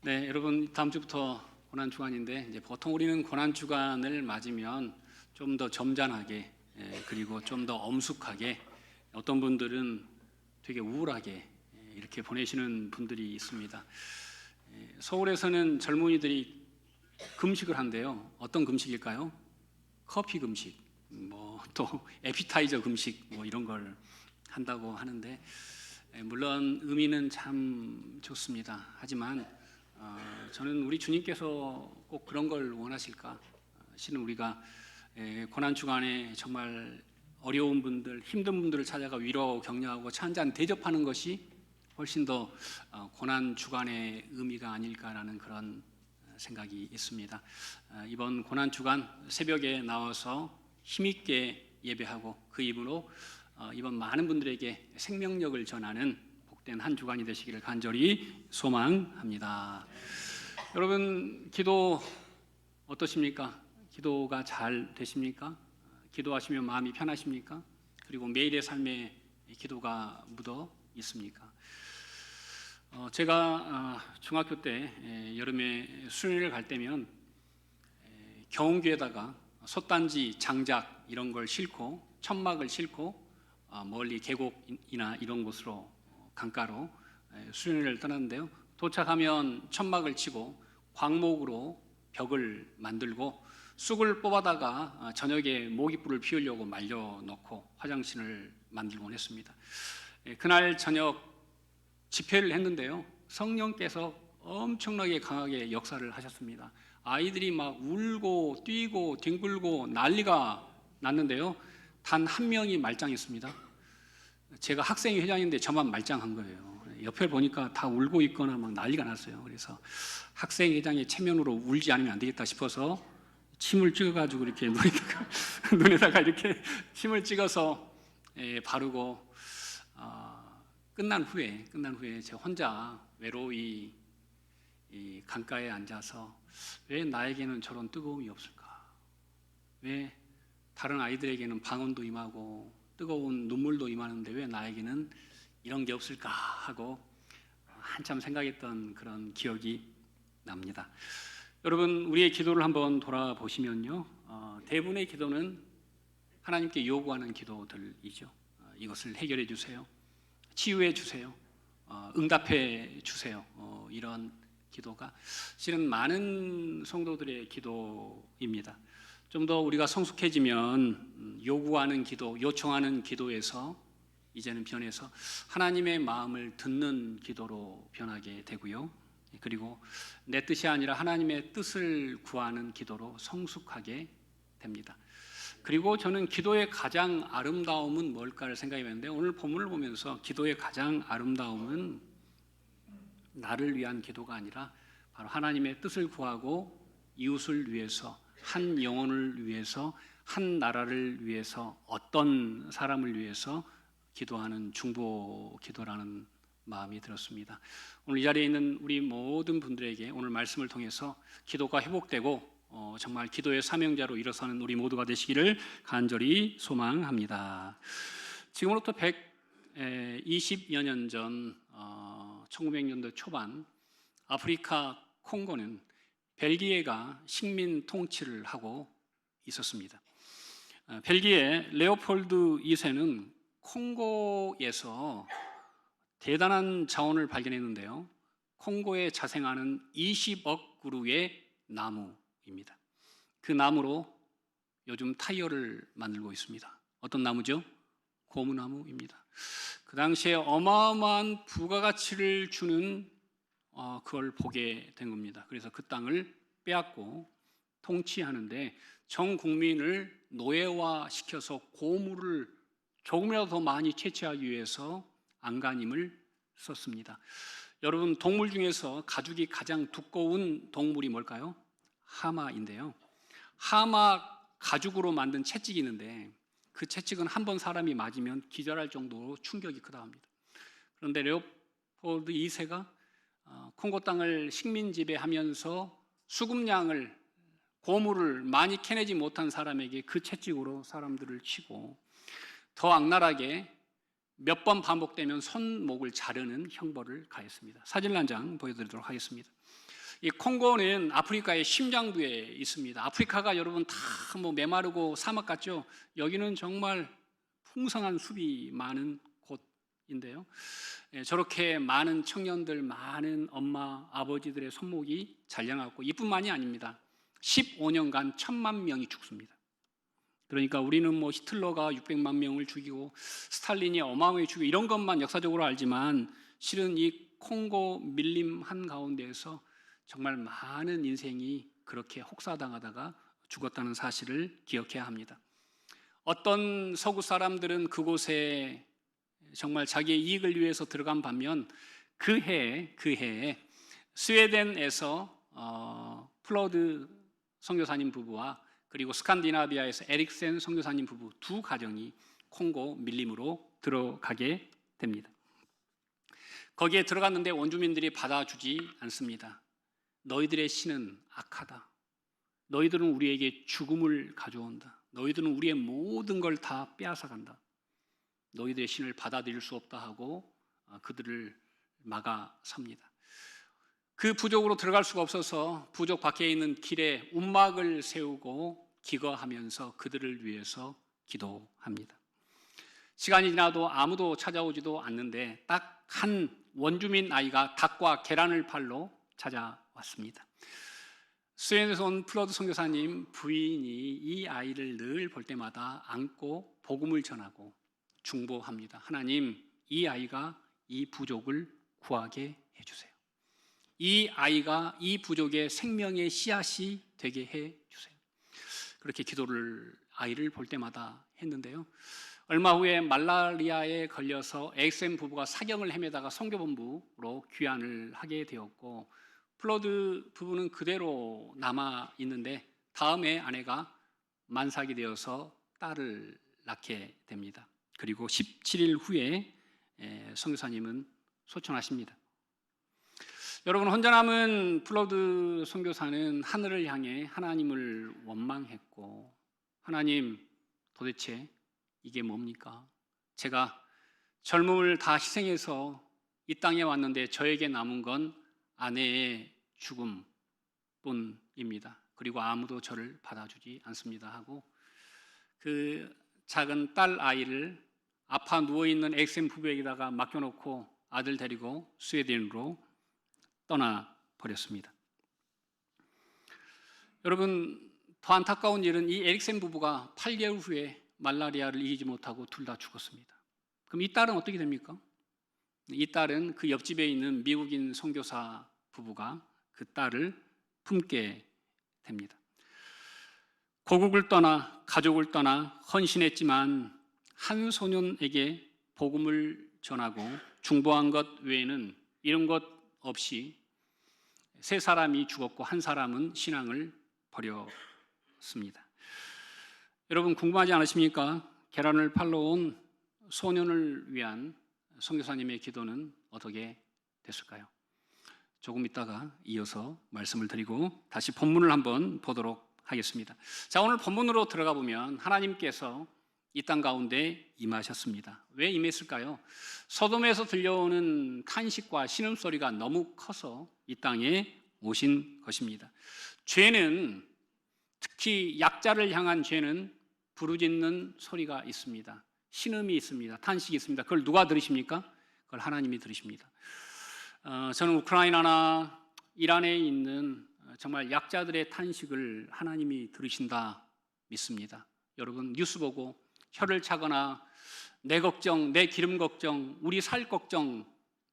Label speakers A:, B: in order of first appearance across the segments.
A: 네, 여러분 다음 주부터 고난 주간인데 이제 보통 우리는 고난 주간을 맞으면 좀 더 점잖하게 그리고 좀 더 엄숙하게 어떤 분들은 되게 우울하게 이렇게 보내시는 분들이 있습니다. 서울에서는 젊은이들이 금식을 한대요. 어떤 금식일까요? 커피 금식, 뭐 또 에피타이저 금식 뭐 이런 걸 한다고 하는데 물론 의미는 참 좋습니다. 하지만 저는 우리 주님께서 꼭 그런 걸 원하실까? 실은 우리가 고난 주간에 정말 어려운 분들, 힘든 분들을 찾아가 위로 격려하고 차 한잔 대접하는 것이 훨씬 더 고난 주간의 의미가 아닐까라는 그런 생각이 있습니다. 이번 고난 주간 새벽에 나와서 힘있게 예배하고 그 힘으로 이번 많은 분들에게 생명력을 전하는 복된 한 주간이 되시기를 간절히 소망합니다. 여러분 기도 어떠십니까? 기도가 잘 되십니까? 기도하시면 마음이 편하십니까? 그리고 매일의 삶에 기도가 묻어 있습니까? 제가 중학교 때 여름에 수련회를 갈 때면 경운기에다가 솥단지, 장작 이런 걸 싣고 천막을 싣고 멀리 계곡이나 이런 곳으로 강가로 수련회를 떠났는데요. 도착하면 천막을 치고 광목으로 벽을 만들고 쑥을 뽑아다가 저녁에 모깃불을 피우려고 말려놓고 화장실을 만들곤 했습니다. 그날 저녁 집회를 했는데요. 성령께서 엄청나게 강하게 역사를 하셨습니다. 아이들이 막 울고 뛰고 뒹굴고 난리가 났는데요. 단 한 명이 말짱했습니다. 제가 학생회 회장인데 저만 말짱한 거예요. 옆에 보니까 다 울고 있거나 막 난리가 났어요. 그래서 학생회장의 체면으로 울지 않으면 안 되겠다 싶어서 침을 찍어가지고 이렇게 눈에다가 이렇게 침을 찍어서 바르고 끝난 후에 제가 혼자 외로이 이 강가에 앉아서 왜 나에게는 저런 뜨거움이 없을까? 왜 다른 아이들에게는 방언도 임하고 뜨거운 눈물도 임하는데 왜 나에게는 이런 게 없을까 하고 한참 생각했던 그런 기억이 납니다. 여러분 우리의 기도를 한번 돌아보시면요, 대부분의 기도는 하나님께 요구하는 기도들이죠. 이것을 해결해 주세요, 치유해 주세요, 응답해 주세요. 이런 기도가 실은 많은 성도들의 기도입니다. 좀 더 우리가 성숙해지면 요구하는 기도, 요청하는 기도에서 이제는 변해서 하나님의 마음을 듣는 기도로 변하게 되고요. 그리고 내 뜻이 아니라 하나님의 뜻을 구하는 기도로 성숙하게 됩니다. 그리고 저는 기도의 가장 아름다움은 뭘까를 생각해봤는데 오늘 본문을 보면서 기도의 가장 아름다움은 나를 위한 기도가 아니라 바로 하나님의 뜻을 구하고 이웃을 위해서, 한 영혼을 위해서, 한 나라를 위해서, 어떤 사람을 위해서 기도하는 중보 기도라는 마음이 들었습니다. 오늘 이 자리에 있는 우리 모든 분들에게 오늘 말씀을 통해서 기도가 회복되고 정말 기도의 사명자로 일어서는 우리 모두가 되시기를 간절히 소망합니다. 지금으로부터 120여 년 전 1900년대 초반 아프리카 콩고는 벨기에가 식민 통치를 하고 있었습니다. 벨기에 레오폴드 2세는 콩고에서 대단한 자원을 발견했는데요. 콩고에 자생하는 20억 그루의 나무입니다. 그 나무로 요즘 타이어를 만들고 있습니다. 어떤 나무죠? 고무나무입니다. 그 당시에 어마어마한 부가가치를 주는 그걸 보게 된 겁니다. 그래서 그 땅을 빼앗고 통치하는데 전 국민을 노예화시켜서 고물을 조금이라도 더 많이 채취하기 위해서 안간힘을 썼습니다. 여러분 동물 중에서 가죽이 가장 두꺼운 동물이 뭘까요? 하마인데요. 하마 가죽으로 만든 채찍이 있는데 그 채찍은 한 번 사람이 맞으면 기절할 정도로 충격이 크다 합니다. 그런데 레오폴드 2세가 콩고 땅을 식민 지배하면서 수급량을 고물을 많이 캐내지 못한 사람에게 그 채찍으로 사람들을 치고 더 악랄하게 몇 번 반복되면 손목을 자르는 형벌을 가했습니다. 사진을 한 장 보여드리도록 하겠습니다. 이 콩고는 아프리카의 심장부에 있습니다. 아프리카가 여러분 다 뭐 메마르고 사막 같죠? 여기는 정말 풍성한 숲이 많은 곳인데요. 저렇게 많은 청년들, 많은 엄마, 아버지들의 손목이 잘려갖고 이뿐만이 아닙니다. 15년간 1000만 명이 죽습니다. 그러니까 우리는 뭐 히틀러가 600만 명을 죽이고 스탈린이 어마어마하게 죽이고 이런 것만 역사적으로 알지만 실은 이 콩고 밀림 한가운데에서 정말 많은 인생이 그렇게 혹사당하다가 죽었다는 사실을 기억해야 합니다. 어떤 서구 사람들은 그곳에 정말 자기의 이익을 위해서 들어간 반면 그 해에 스웨덴에서 플러드 선교사님 부부와 그리고 스칸디나비아에서 에릭센 선교사님 부부 두 가정이 콩고 밀림으로 들어가게 됩니다. 거기에 들어갔는데 원주민들이 받아주지 않습니다. 너희들의 신은 악하다. 너희들은 우리에게 죽음을 가져온다. 너희들은 우리의 모든 걸 다 빼앗아간다. 너희들의 신을 받아들일 수 없다 하고 그들을 막아섭니다. 그 부족으로 들어갈 수가 없어서 부족 밖에 있는 길에 움막을 세우고 기거하면서 그들을 위해서 기도합니다. 시간이 지나도 아무도 찾아오지도 않는데 딱 한 원주민 아이가 닭과 계란을 팔러 찾아왔습니다. 스웨덴에서 온 플러드 선교사님 부인이 이 아이를 늘 볼 때마다 안고 복음을 전하고 중보합니다. 하나님, 이 아이가 이 부족을 구하게 해주세요. 이 아이가 이 부족의 생명의 씨앗이 되게 해주세요. 그렇게 기도를 아이를 볼 때마다 했는데요. 얼마 후에 말라리아에 걸려서 엑센 부부가 사경을 헤매다가 선교본부로 귀환을 하게 되었고 플러드 부부는 그대로 남아 있는데 다음에 아내가 만삭이 되어서 딸을 낳게 됩니다. 그리고 17일 후에 선교사님은 소천하십니다. 여러분, 혼자 남은 플러드 선교사는 하늘을 향해 하나님을 원망했고 하나님, 도대체 이게 뭡니까? 제가 젊음을 다 희생해서 이 땅에 왔는데 저에게 남은 건 아내의 죽음뿐입니다. 그리고 아무도 저를 받아주지 않습니다 하고 그 작은 딸 아이를 아파 누워있는 엑센 부부에게다가 맡겨놓고 아들 데리고 스웨덴으로 떠나버렸습니다. 여러분, 더 안타까운 일은 이 에릭센 부부가 8개월 후에 말라리아를 이기지 못하고 둘 다 죽었습니다. 그럼 이 딸은 어떻게 됩니까? 이 딸은 그 옆집에 있는 미국인 선교사 부부가 그 딸을 품게 됩니다. 고국을 떠나 가족을 떠나 헌신했지만 한 소년에게 복음을 전하고 중보한 것 외에는 이런 것 없이 세 사람이 죽었고 한 사람은 신앙을 버렸습니다. 여러분, 궁금하지 않으십니까? 계란을 팔러 온 소년을 위한 선교사님의 기도는 어떻게 됐을까요? 조금 있다가 이어서 말씀을 드리고 다시 본문을 한번 보도록 하겠습니다. 자, 오늘 본문으로 들어가 보면 하나님께서 이 땅 가운데 임하셨습니다. 왜 임했을까요? 소돔에서 들려오는 탄식과 신음소리가 너무 커서 이 땅에 오신 것입니다. 죄는, 특히 약자를 향한 죄는 부르짖는 소리가 있습니다. 신음이 있습니다. 탄식이 있습니다. 그걸 누가 들으십니까? 그걸 하나님이 들으십니다. 저는 우크라이나나 이란에 있는 정말 약자들의 탄식을 하나님이 들으신다 믿습니다. 여러분, 뉴스 보고 혀를 차거나 내 걱정, 내 기름 걱정, 우리 살 걱정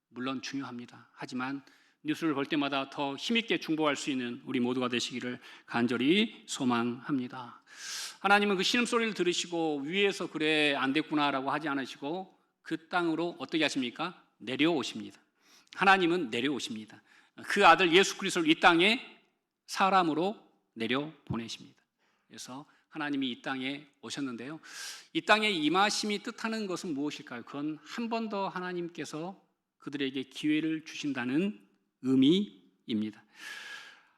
A: 물론 중요합니다. 하지만 뉴스를 볼 때마다 더 힘있게 중보할 수 있는 우리 모두가 되시기를 간절히 소망합니다. 하나님은 그 신음소리를 들으시고 위에서 그래 안 됐구나라고 하지 않으시고 그 땅으로 어떻게 하십니까? 내려오십니다. 하나님은 내려오십니다. 그 아들 예수 그리스도를 이 땅에 사람으로 내려보내십니다. 그래서 하나님이 이 땅에 오셨는데요. 이 땅에 임하심이 뜻하는 것은 무엇일까요? 그건 한 번 더 하나님께서 그들에게 기회를 주신다는 의미입니다.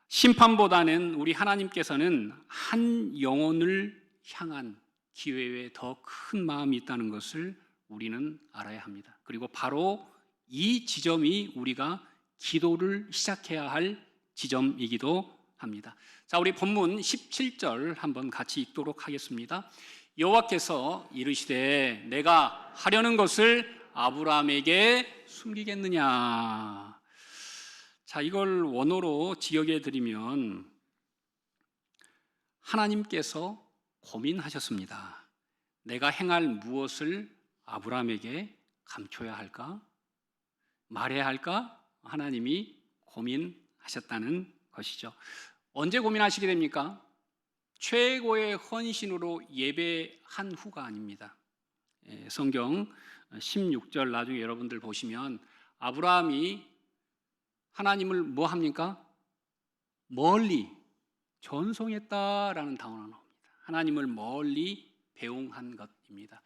A: 심판보다는 우리 하나님께서는 한 영혼을 향한 기회에 더 큰 마음이 있다는 것을 우리는 알아야 합니다. 그리고 바로 이 지점이 우리가 기도를 시작해야 할 지점이기도 합니다. 자, 우리 본문 17절 한번 같이 읽도록 하겠습니다. 여호와께서 이르시되 내가 하려는 것을 아브라함에게 숨기겠느냐. 자, 이걸 원어로 지역해 드리면 하나님께서 고민하셨습니다. 내가 행할 무엇을 아브라함에게 감춰야 할까? 말해야 할까? 하나님이 고민하셨다는 것이죠. 언제 고민하시게 됩니까? 최고의 헌신으로 예배한 후가 아닙니다. 성경 16절 나중에 여러분들 보시면 아브라함이 하나님을 뭐 합니까? 멀리 전송했다라는 단어가 나옵니다. 하나님을 멀리 배웅한 것입니다.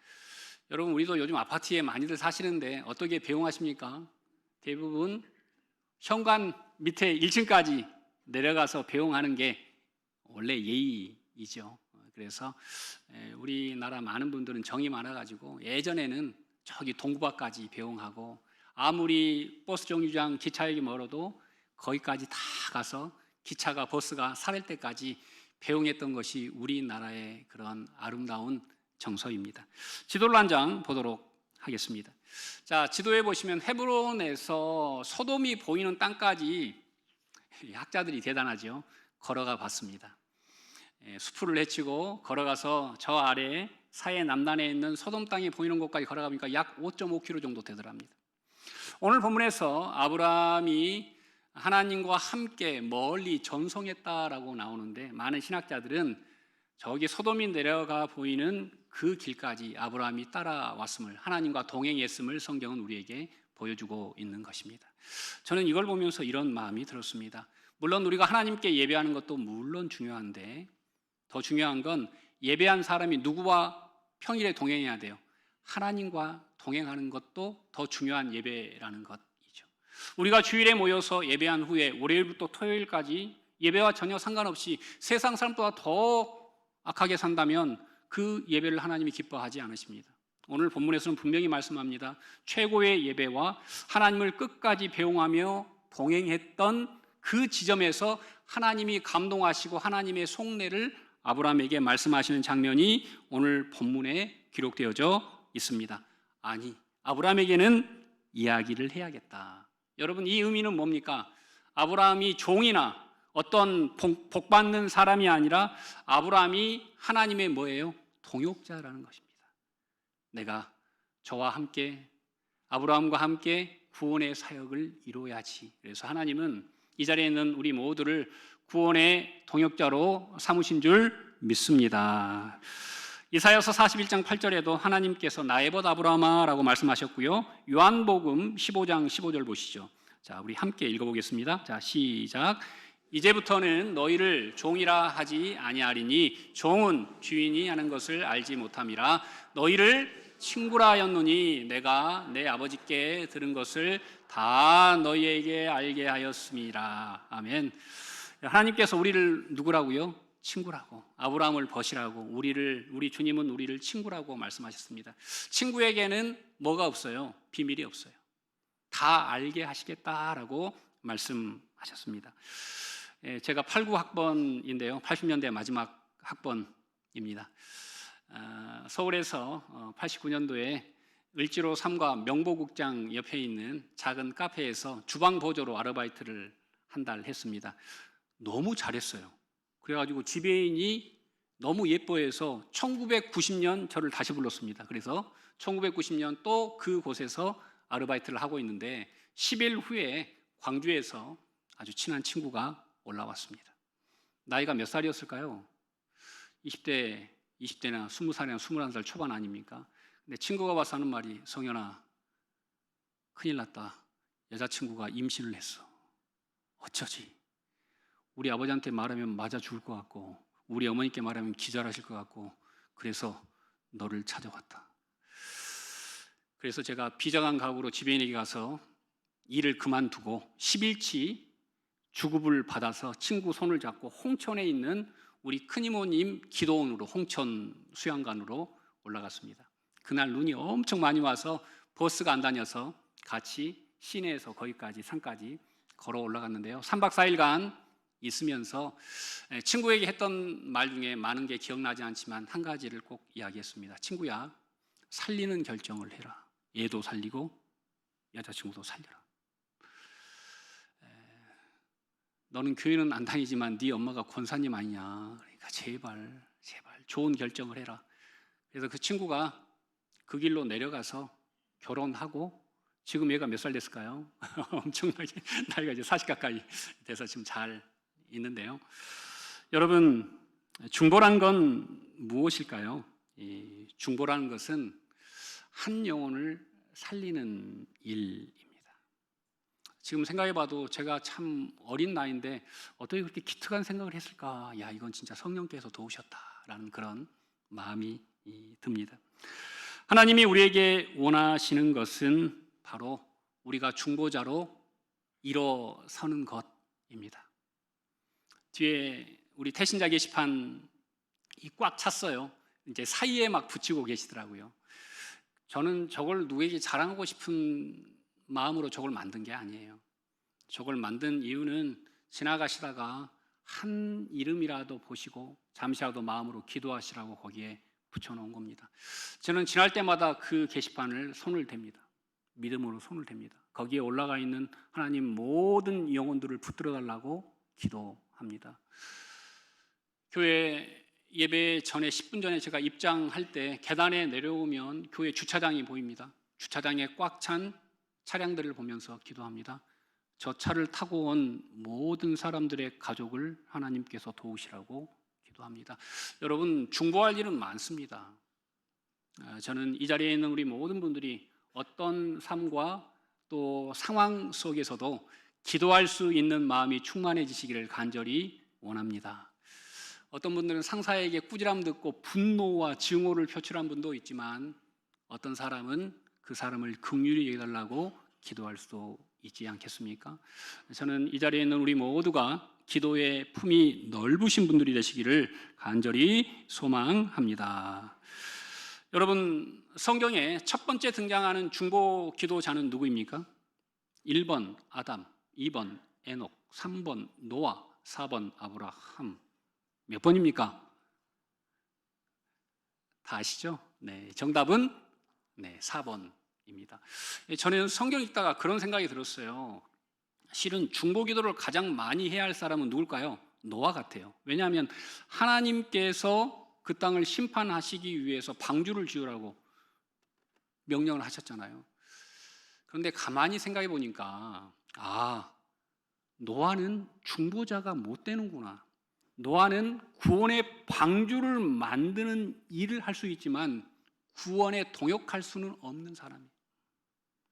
A: 여러분, 우리도 요즘 아파트에 많이들 사시는데 어떻게 배웅하십니까? 대부분 현관 밑에 1층까지 내려가서 배웅하는 게 원래 예의이죠. 그래서 우리나라 많은 분들은 정이 많아가지고 예전에는 저기 동구바까지 배웅하고 아무리 버스 정류장 기차역이 멀어도 거기까지 다 가서 기차가 버스가 사릴 때까지 배웅했던 것이 우리나라의 그런 아름다운 정서입니다. 지도를 한 장 보도록 하겠습니다. 자, 지도에 보시면 헤브론에서 소돔이 보이는 땅까지 학자들이 대단하죠. 걸어가 봤습니다. 수풀을 헤치고 걸어가서 저 아래 사해 남단에 있는 소돔 땅이 보이는 곳까지 걸어가 보니까 약 5.5km 정도 되더랍니다. 오늘 본문에서 아브라함이 하나님과 함께 멀리 전송했다라고 나오는데 많은 신학자들은 저기 소돔이 내려가 보이는 그 길까지 아브라함이 따라왔음을, 하나님과 동행했음을 성경은 우리에게 보여주고 있는 것입니다. 저는 이걸 보면서 이런 마음이 들었습니다. 물론 우리가 하나님께 예배하는 것도 물론 중요한데 더 중요한 건 예배한 사람이 누구와 평일에 동행해야 돼요? 하나님과 동행하는 것도 더 중요한 예배라는 것이죠. 우리가 주일에 모여서 예배한 후에 월요일부터 토요일까지 예배와 전혀 상관없이 세상 사람보다 더 악하게 산다면 그 예배를 하나님이 기뻐하지 않으십니다. 오늘 본문에서는 분명히 말씀합니다. 최고의 예배와 하나님을 끝까지 배웅하며 동행했던 그 지점에서 하나님이 감동하시고 하나님의 속내를 아브라함에게 말씀하시는 장면이 오늘 본문에 기록되어져 있습니다. 아니, 아브라함에게는 이야기를 해야겠다. 여러분, 이 의미는 뭡니까? 아브라함이 종이나 어떤 복받는 사람이 아니라 아브라함이 하나님의 뭐예요? 동역자라는 것입니다. 내가 저와 함께 아브라함과 함께 구원의 사역을 이루어야지. 그래서 하나님은 이 자리에 있는 우리 모두를 구원의 동역자로 삼으신 줄 믿습니다. 이사야서 41장 8절에도 하나님께서 나의 벗 아브라함아라고 말씀하셨고요. 요한복음 15장 15절 보시죠. 자, 우리 함께 읽어보겠습니다. 자, 시작. 이제부터는 너희를 종이라 하지 아니하리니 종은 주인이 하는 것을 알지 못함이라. 너희를 친구라 하였노니 내가 내 아버지께 들은 것을 다 너희에게 알게 하였음이라. 아멘. 하나님께서 우리를 누구라고요? 친구라고, 아브라함을 벗이라고, 우리 주님은 우리를 친구라고 말씀하셨습니다. 친구에게는 뭐가 없어요? 비밀이 없어요. 다 알게 하시겠다라고 말씀하셨습니다. 제가 89학번인데요. 80년대 마지막 학번입니다. 서울에서 89년도에 을지로 3가 명보국장 옆에 있는 작은 카페에서 주방 보조로 아르바이트를 한 달 했습니다. 너무 잘했어요. 그래가지고 지배인이 너무 예뻐해서 1990년 저를 다시 불렀습니다. 그래서 1990년 또 그곳에서 아르바이트를 하고 있는데 10일 후에 광주에서 아주 친한 친구가 올라왔습니다. 나이가 몇 살이었을까요? 20대나 20살이나 21살 초반 아닙니까? 근데 친구가 와서 하는 말이, 성현아, 큰일 났다. 여자친구가 임신을 했어. 어쩌지? 우리 아버지한테 말하면 맞아 죽을 것 같고 우리 어머니께 말하면 기절하실 것 같고 그래서 너를 찾아왔다. 그래서 제가 비정한 각오로 지배인에게 가서 일을 그만두고 10일치 주급을 받아서 친구 손을 잡고 홍천에 있는 우리 큰이모님 기도원으로, 홍천 수양관으로 올라갔습니다. 그날 눈이 엄청 많이 와서 버스가 안 다녀서 같이 시내에서 거기까지 산까지 걸어 올라갔는데요. 3박 4일간 있으면서 친구에게 했던 말 중에 많은 게 기억나지 않지만 한 가지를 꼭 이야기했습니다. 친구야, 살리는 결정을 해라. 얘도 살리고 여자친구도 살려라. 너는 교회는 안 다니지만 네 엄마가 권사님 아니냐. 그러니까 제발 좋은 결정을 해라. 그래서 그 친구가 그 길로 내려가서 결혼하고 지금 얘가 몇 살 됐을까요? 엄청나게 나이가 이제 40 가까이 돼서 지금 잘 있는데요. 여러분, 중보란 건 무엇일까요? 이 중보라는 것은 한 영혼을 살리는 일입니다. 지금 생각해봐도 제가 참 어린 나이인데 어떻게 그렇게 기특한 생각을 했을까? 야, 이건 진짜 성령께서 도우셨다라는 그런 마음이 듭니다. 하나님이 우리에게 원하시는 것은 바로 우리가 중보자로 일어서는 것입니다. 뒤에 우리 태신자 게시판이 꽉 찼어요. 이제 사이에 막 붙이고 계시더라고요. 저는 저걸 누구에게 자랑하고 싶은 마음으로 저걸 만든 게 아니에요. 저걸 만든 이유는 지나가시다가 한 이름이라도 보시고 잠시라도 마음으로 기도하시라고 거기에 붙여놓은 겁니다. 저는 지날 때마다 그 게시판을 손을 댑니다. 믿음으로 손을 댑니다. 거기에 올라가 있는 하나님 모든 영혼들을 붙들어 달라고 기도합니다. 교회 예배 전에 10분 전에 제가 입장할 때 계단에 내려오면 교회 주차장이 보입니다. 주차장에 꽉 찬 차량들을 보면서 기도합니다. 저 차를 타고 온 모든 사람들의 가족을 하나님께서 도우시라고 기도합니다. 여러분, 중보할 일은 많습니다. 저는 이 자리에 있는 우리 모든 분들이 어떤 삶과 또 상황 속에서도 기도할 수 있는 마음이 충만해지시기를 간절히 원합니다. 어떤 분들은 상사에게 꾸지람 듣고 분노와 증오를 표출한 분도 있지만 어떤 사람은 그 사람을 긍휼히 여겨달라고 기도할 수도 있지 않겠습니까? 저는 이 자리에 있는 우리 모두가 기도의 품이 넓으신 분들이 되시기를 간절히 소망합니다. 여러분, 성경에 첫 번째 등장하는 중보 기도자는 누구입니까? 1번 아담, 2번 에녹, 3번 노아, 4번 아브라함. 몇 번입니까? 다 아시죠? 네, 정답은 4번입니다. 저는 성경 읽다가 그런 생각이 들었어요. 실은 중보 기도를 가장 많이 해야 할 사람은 누굴까요? 노아 같아요. 왜냐하면 하나님께서 그 땅을 심판하시기 위해서 방주를 지으라고 명령을 하셨잖아요. 그런데 가만히 생각해 보니까 노아는 중보자가 못 되는구나. 노아는 구원의 방주를 만드는 일을 할 수 있지만 구원에 동역할 수는 없는 사람이에요.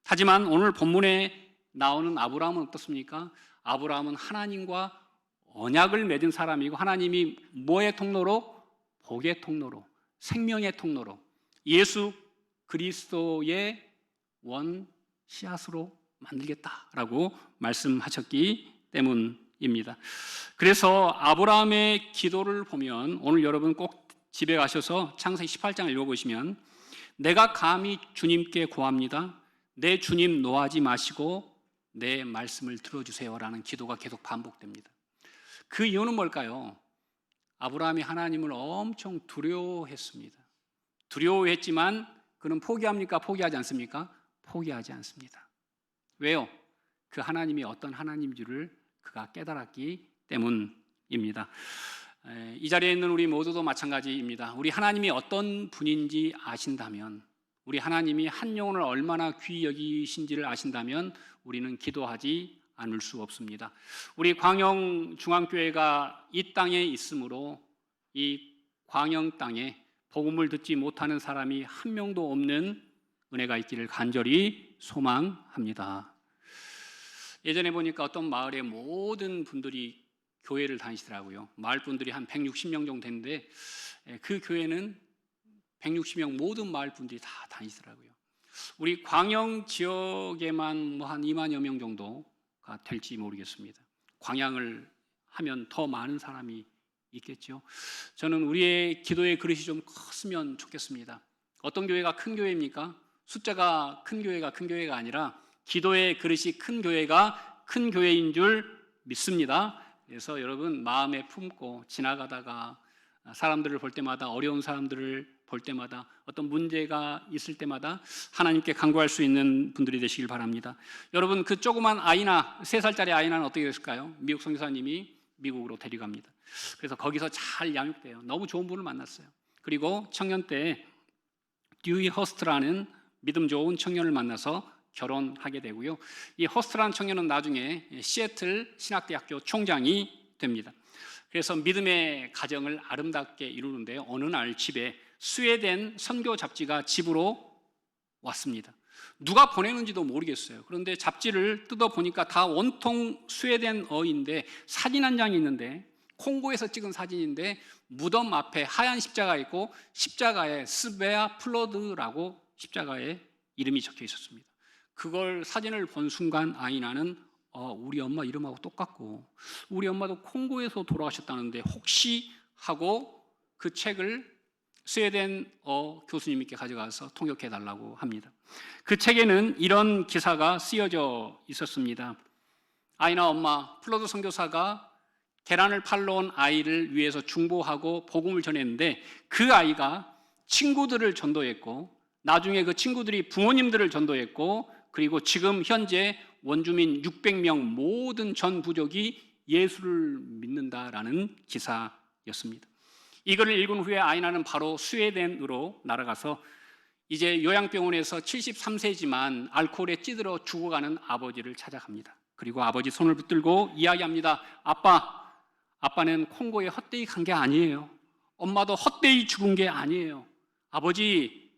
A: 하지만 오늘 본문에 나오는 아브라함은 어떻습니까? 아브라함은 하나님과 언약을 맺은 사람이고 하나님이 뭐의 통로로? 복의 통로로, 생명의 통로로, 예수 그리스도의 원 씨앗으로 만들겠다라고 말씀하셨기 때문입니다. 그래서 아브라함의 기도를 보면 오늘 여러분 꼭 집에 가셔서 창세기 18장을 읽어보시면 내가 감히 주님께 구합니다. 내 주님 노하지 마시고 내 말씀을 들어주세요라는 기도가 계속 반복됩니다. 그 이유는 뭘까요? 아브라함이 하나님을 엄청 두려워했습니다. 두려워했지만 그는 포기합니까? 포기하지 않습니까? 포기하지 않습니다. 왜요? 그 하나님이 어떤 하나님인 줄을 그가 깨달았기 때문입니다. 이 자리에 있는 우리 모두도 마찬가지입니다. 우리 하나님이 어떤 분인지 아신다면, 우리 하나님이 한 영혼을 얼마나 귀히 여기신지를 아신다면 우리는 기도하지 않을 수 없습니다. 우리 광영 중앙교회가 이 땅에 있으므로 이 광영 땅에 복음을 듣지 못하는 사람이 한 명도 없는 은혜가 있기를 간절히 소망합니다. 예전에 보니까 어떤 마을의 모든 분들이 교회를 다니시더라고요. 마을 분들이 한 160명 정도 되는데 그 교회는 160명 모든 마을 분들이 다 다니시더라고요. 우리 광영 지역에만 한 2만여 명 정도가 될지 모르겠습니다. 광양을 하면 더 많은 사람이 있겠죠. 저는 우리의 기도의 그릇이 좀 컸으면 좋겠습니다. 어떤 교회가 큰 교회입니까? 숫자가 큰 교회가 아니라 기도의 그릇이 큰 교회가 큰 교회인 줄 믿습니다. 그래서 여러분 마음에 품고 지나가다가 사람들을 볼 때마다, 어려운 사람들을 볼 때마다, 어떤 문제가 있을 때마다 하나님께 간구할 수 있는 분들이 되시길 바랍니다. 여러분, 그 조그만 아이나 3살짜리 아이는 어떻게 됐을까요? 미국 선교사님이 미국으로 데려갑니다. 그래서 거기서 잘 양육돼요. 너무 좋은 분을 만났어요. 그리고 청년 때 듀이 허스트라는 믿음 좋은 청년을 만나서 결혼하게 되고요. 이 허스트라는 청년은 나중에 시애틀 신학대학교 총장이 됩니다. 그래서 믿음의 가정을 아름답게 이루는데 어느 날 집에 스웨덴 선교 잡지가 집으로 왔습니다. 누가 보내는지도 모르겠어요. 그런데 잡지를 뜯어보니까 다 원통 스웨덴어인데 사진 한 장이 있는데, 콩고에서 찍은 사진인데 무덤 앞에 하얀 십자가 있고 십자가에 스베아 플러드라고 십자가에 이름이 적혀 있었습니다. 그걸 사진을 본 순간 아이나는 우리 엄마 이름하고 똑같고 우리 엄마도 콩고에서 돌아가셨다는데 혹시 하고 그 책을 스웨덴어 교수님께 가져가서 통역해 달라고 합니다. 그 책에는 이런 기사가 쓰여져 있었습니다. 아이나 엄마, 플러드 선교사가 계란을 팔러 온 아이를 위해서 중보하고 복음을 전했는데 그 아이가 친구들을 전도했고 나중에 그 친구들이 부모님들을 전도했고 그리고 지금 현재 원주민 600명 모든 전 부족이 예수를 믿는다라는 기사였습니다. 이것을 읽은 후에 아이나는 바로 스웨덴으로 날아가서 이제 요양병원에서 73세지만 알코올에 찌들어 죽어가는 아버지를 찾아갑니다. 그리고 아버지 손을 붙들고 이야기합니다. 아빠는 콩고에 헛되이 간 게 아니에요. 엄마도 헛되이 죽은 게 아니에요. 아버지,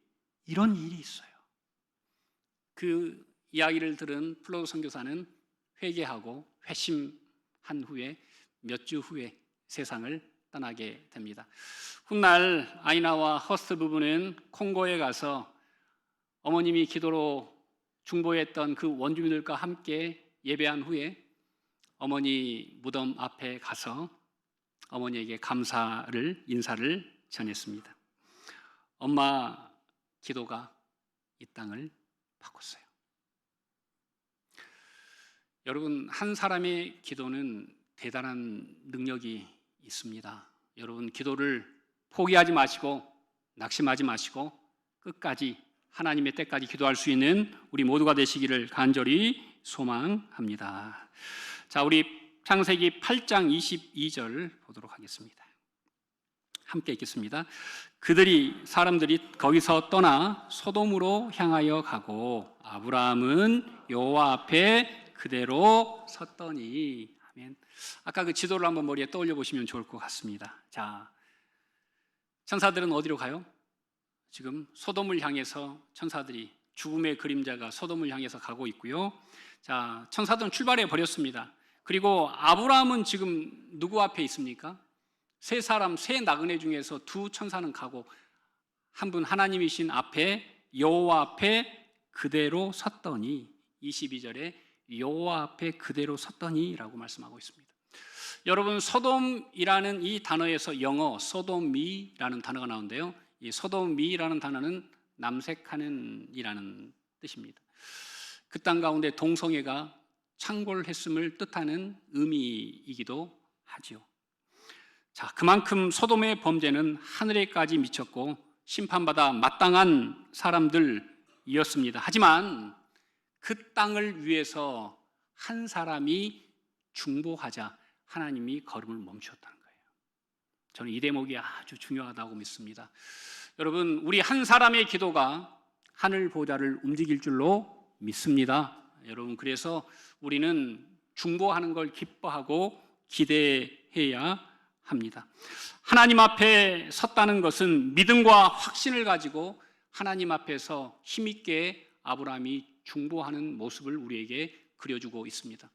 A: 이런 일이 있어요. 그 이야기를 들은 플로우 선교사는 회개하고 회심한 후에 몇 주 후에 세상을 떠나게 됩니다. 훗날 아이나와 허스트 부부는 콩고에 가서 어머님이 기도로 중보했던 그 원주민들과 함께 예배한 후에 어머니 무덤 앞에 가서 어머니에게 인사를 전했습니다. 엄마 기도가 이 땅을 바꿨어요. 여러분, 한 사람의 기도는 대단한 능력이 있습니다. 여러분, 기도를 포기하지 마시고 낙심하지 마시고 끝까지 하나님의 때까지 기도할 수 있는 우리 모두가 되시기를 간절히 소망합니다. 자, 우리 창세기 8장 22절 보도록 하겠습니다. 함께 읽겠습니다. 사람들이 거기서 떠나 소돔으로 향하여 가고 아브라함은 여호와 앞에 그대로 섰더니. 아멘. 아까 그 지도를 한번 머리에 떠올려 보시면 좋을 것 같습니다. 자, 천사들은 어디로 가요? 지금 소돔을 향해서 천사들이, 죽음의 그림자가 소돔을 향해서 가고 있고요. 자, 천사들은 출발해 버렸습니다. 그리고 아브라함은 지금 누구 앞에 있습니까? 세 나그네 중에서 2 천사는 가고 한 분 하나님이신 앞에 여호와 앞에 그대로 섰더니, 22절에 여호와 앞에 그대로 섰더니라고 말씀하고 있습니다. 여러분, 소돔이라는 이 단어에서 영어 소돔이라는 단어가 나오는데요. 이 소돔이라는 단어는 남색하는 이라는 뜻입니다. 그 땅 가운데 동성애가 창궐했음을 뜻하는 의미이기도 하죠. 자, 그만큼 소돔의 범죄는 하늘에까지 미쳤고 심판받아 마땅한 사람들이었습니다. 하지만 그 땅을 위해서 한 사람이 중보하자 하나님이 걸음을 멈추었다는 거예요. 저는 이 대목이 아주 중요하다고 믿습니다. 여러분, 우리 한 사람의 기도가 하늘 보좌를 움직일 줄로 믿습니다. 여러분, 그래서 우리는 중보하는 걸 기뻐하고 기대해야 합니다. 하나님 앞에 섰다는 것은 믿음과 확신을 가지고 하나님 앞에서 힘있게 아브라함이 중보하는 모습을 우리에게 그려주고 있습니다.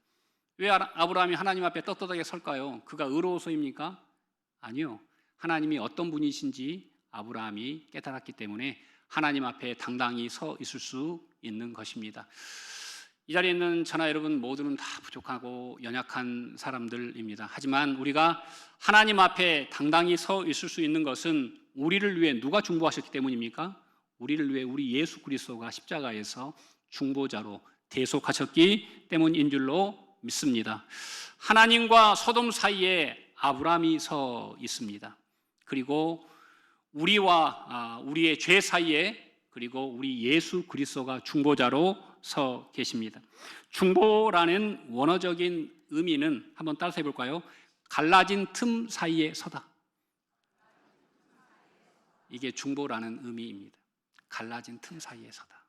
A: 왜 아브라함이 하나님 앞에 떳떳하게 설까요? 그가 의로워서입니까? 아니요. 하나님이 어떤 분이신지 아브라함이 깨달았기 때문에 하나님 앞에 당당히 서 있을 수 있는 것입니다. 이 자리에 있는 저나 여러분 모두는 다 부족하고 연약한 사람들입니다. 하지만 우리가 하나님 앞에 당당히 서 있을 수 있는 것은 우리를 위해 누가 중보하셨기 때문입니까? 우리를 위해 우리 예수 그리스도가 십자가에서 중보자로 대속하셨기 때문인 줄로 믿습니다. 하나님과 소돔 사이에 아브라함이 서 있습니다. 그리고 우리의 죄 사이에, 그리고 우리 예수 그리스도가 중보자로 서 계십니다. 중보라는 원어적인 의미는 한번 따라서 해볼까요? 갈라진 틈 사이에 서다. 이게 중보라는 의미입니다. 갈라진 틈 사이에 서다.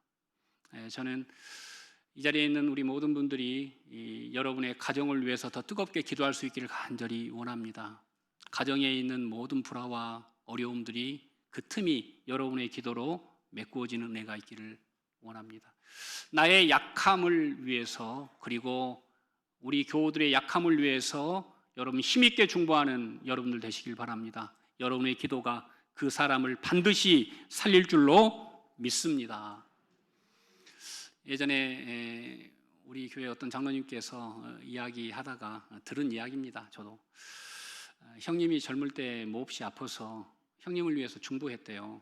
A: 저는 이 자리에 있는 우리 모든 분들이 여러분의 가정을 위해서 더 뜨겁게 기도할 수 있기를 간절히 원합니다. 가정에 있는 모든 불화와 어려움들이 그 틈이 여러분의 기도로 메꾸어지는 은혜가 있기를 원합니다. 나의 약함을 위해서, 그리고 우리 교우들의 약함을 위해서 여러분 힘있게 중보하는 여러분들 되시길 바랍니다. 여러분의 기도가 그 사람을 반드시 살릴 줄로 믿습니다. 예전에 우리 교회 어떤 장로님께서 이야기하다가 들은 이야기입니다. 저도 형님이 젊을 때 몹시 아파서 형님을 위해서 중보했대요.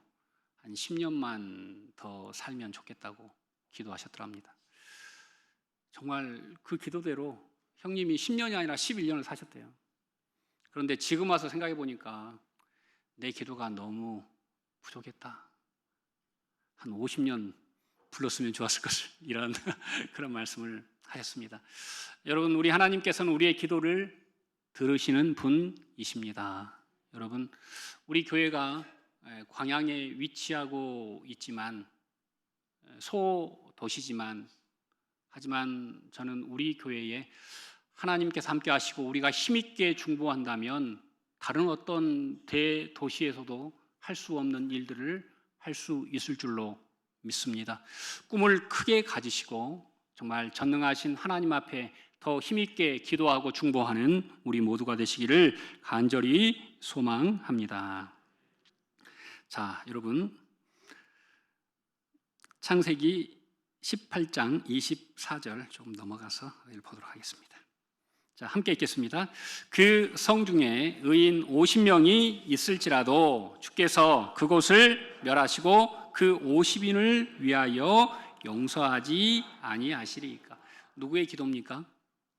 A: 한 10년만 더 살면 좋겠다고 기도하셨더랍니다. 정말 그 기도대로 형님이 10년이 아니라 11년을 사셨대요. 그런데 지금 와서 생각해 보니까 내 기도가 너무 부족했다. 한 50년 불렀으면 좋았을 것을, 이런 그런 말씀을 하셨습니다. 여러분, 우리 하나님께서는 우리의 기도를 들으시는 분이십니다. 여러분, 우리 교회가 광양에 위치하고 있지만, 소도시지만, 하지만 저는 우리 교회에 하나님께서 함께 하시고 우리가 힘있게 중보한다면 다른 어떤 대도시에서도 할 수 없는 일들을 할 수 있을 줄로 믿습니다. 꿈을 크게 가지시고 정말 전능하신 하나님 앞에 더 힘있게 기도하고 중보하는 우리 모두가 되시기를 간절히 소망합니다. 자, 여러분, 창세기 18장 24절 조금 넘어가서 읽어보도록 하겠습니다. 자, 함께 읽겠습니다. 그 성 중에 의인 50명이 있을지라도 주께서 그곳을 멸하시고 그 50인을 위하여 용서하지 아니하시리이까. 누구의 기도입니까?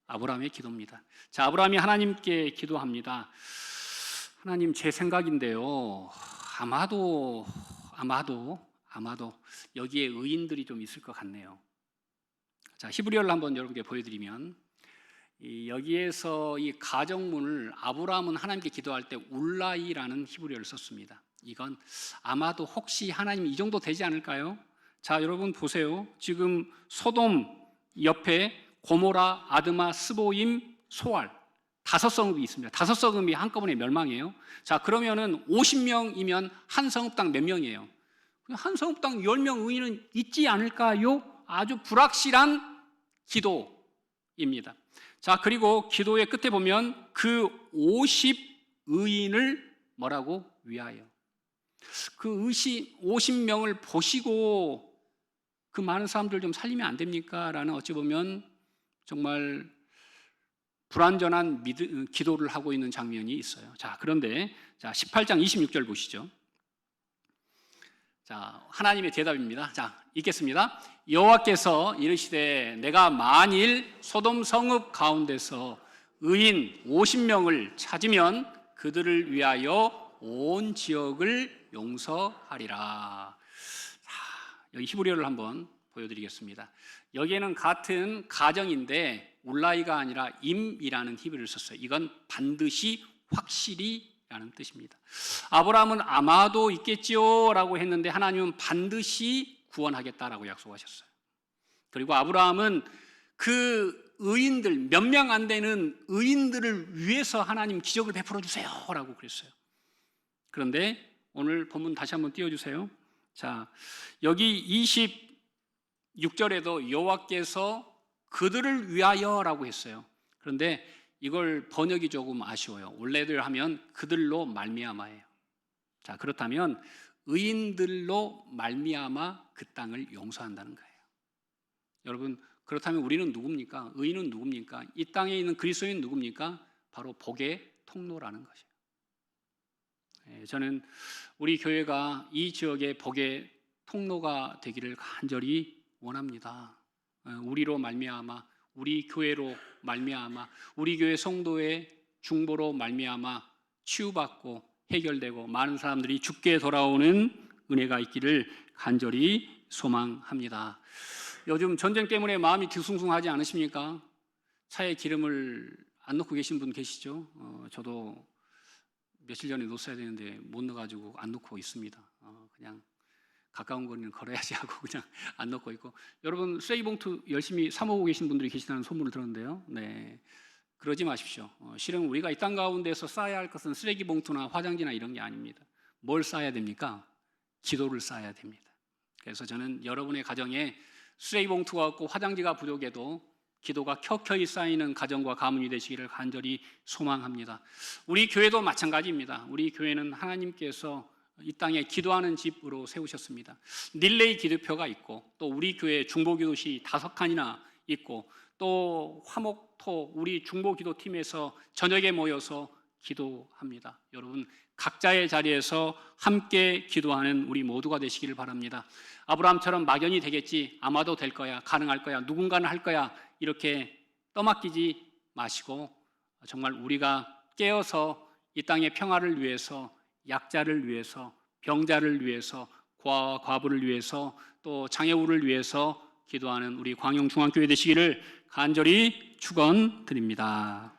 A: 아브라함의 기도입니다. 자, 아브라함이 하나님께 기도합니다. 하나님, 제 생각인데요, 아마도 여기에 의인들이 좀 있을 것 같네요. 자, 히브리어를 한번 여러분께 보여드리면, 여기에서 이 가정문을 아브라함은 하나님께 기도할 때 울라이라는 히브리어를 썼습니다. 이건 아마도 혹시 하나님 이 정도 되지 않을까요? 자, 여러분 보세요. 지금 소돔 옆에 고모라, 아드마, 스보임, 소알 5성읍이 있습니다. 5성읍이 한꺼번에 멸망해요. 자, 그러면은 50명이면 한 성읍당 몇 명이에요? 한 성읍당 10명 의인은 있지 않을까요? 아주 불확실한 기도입니다. 자, 그리고 기도의 끝에 보면 그 50의인을 뭐라고? 위하여. 그 50명을 보시고 그 많은 사람들 좀 살리면 안 됩니까? 라는 어찌 보면 정말 불완전한 기도를 하고 있는 장면이 있어요. 자, 그런데 18장 26절 보시죠. 자, 하나님의 대답입니다. 자, 읽겠습니다. 여호와께서 이르시되 내가 만일 소돔 성읍 가운데서 의인 50명을 찾으면 그들을 위하여 온 지역을 용서하리라. 자, 여기 히브리어를 한번 보여드리겠습니다. 여기에는 같은 가정인데 울라이가 아니라 임이라는 히브리어를 썼어요. 이건 반드시, 확실히 라는 뜻입니다. 아브라함은 아마도 있겠지요 라고 했는데 하나님은 반드시 구원하겠다라고 약속하셨어요. 그리고 아브라함은 그 의인들, 몇 명 안 되는 의인들을 위해서 하나님 기적을 베풀어 주세요 라고 그랬어요. 그런데 오늘 본문 다시 한번 띄워주세요. 자, 여기 26절에도 여호와께서 그들을 위하여 라고 했어요. 그런데 이걸 번역이 조금 아쉬워요. 원래대로 하면 그들로 말미암아예요. 자, 그렇다면 의인들로 말미암아 그 땅을 용서한다는 거예요. 여러분, 그렇다면 우리는 누굽니까? 의인은 누굽니까? 이 땅에 있는 그리스도인 누굽니까? 바로 복의 통로라는 것이에요. 저는 우리 교회가 이 지역의 복의 통로가 되기를 간절히 원합니다. 우리로 말미암아 우리 교회로 말미암아 우리 교회 성도의 중보로 말미암아 치유받고 해결되고 많은 사람들이 죽게 돌아오는 은혜가 있기를 간절히 소망합니다. 요즘 전쟁 때문에 마음이 뒤숭숭하지 않으십니까? 차에 기름을 안 넣고 계신 분 계시죠? 저도 며칠 전에 넣었어야 되는데 못 넣어가지고 안 넣고 있습니다. 그냥 가까운 거리는 걸어야지 하고 그냥 안 넣고 있고. 여러분 쓰레기 봉투 열심히 사 모으고 계신 분들이 계시다는 소문을 들었는데요. 네, 그러지 마십시오. 실은 우리가 이 땅 가운데서 쌓아야 할 것은 쓰레기 봉투나 화장지나 이런 게 아닙니다. 뭘 쌓아야 됩니까? 기도를 쌓아야 됩니다. 그래서 저는 여러분의 가정에 쓰레기 봉투가 없고 화장지가 부족해도 기도가 켜켜이 쌓이는 가정과 가문이 되시기를 간절히 소망합니다. 우리 교회도 마찬가지입니다. 우리 교회는 하나님께서 이 땅에 기도하는 집으로 세우셨습니다. 릴레이 기도표가 있고 또 우리 교회 중보기도실이 5칸이나 있고 또 화목토 우리 중보기도팀에서 저녁에 모여서 기도합니다. 여러분 각자의 자리에서 함께 기도하는 우리 모두가 되시기를 바랍니다. 아브라함처럼 막연히 되겠지, 아마도 될 거야, 가능할 거야, 누군가는 할 거야 이렇게 떠맡기지 마시고 정말 우리가 깨어서 이 땅의 평화를 위해서, 약자를 위해서, 병자를 위해서, 고아와 과부를 위해서, 또 장애우를 위해서 기도하는 우리 광영중앙교회 되시기를 간절히 축원드립니다.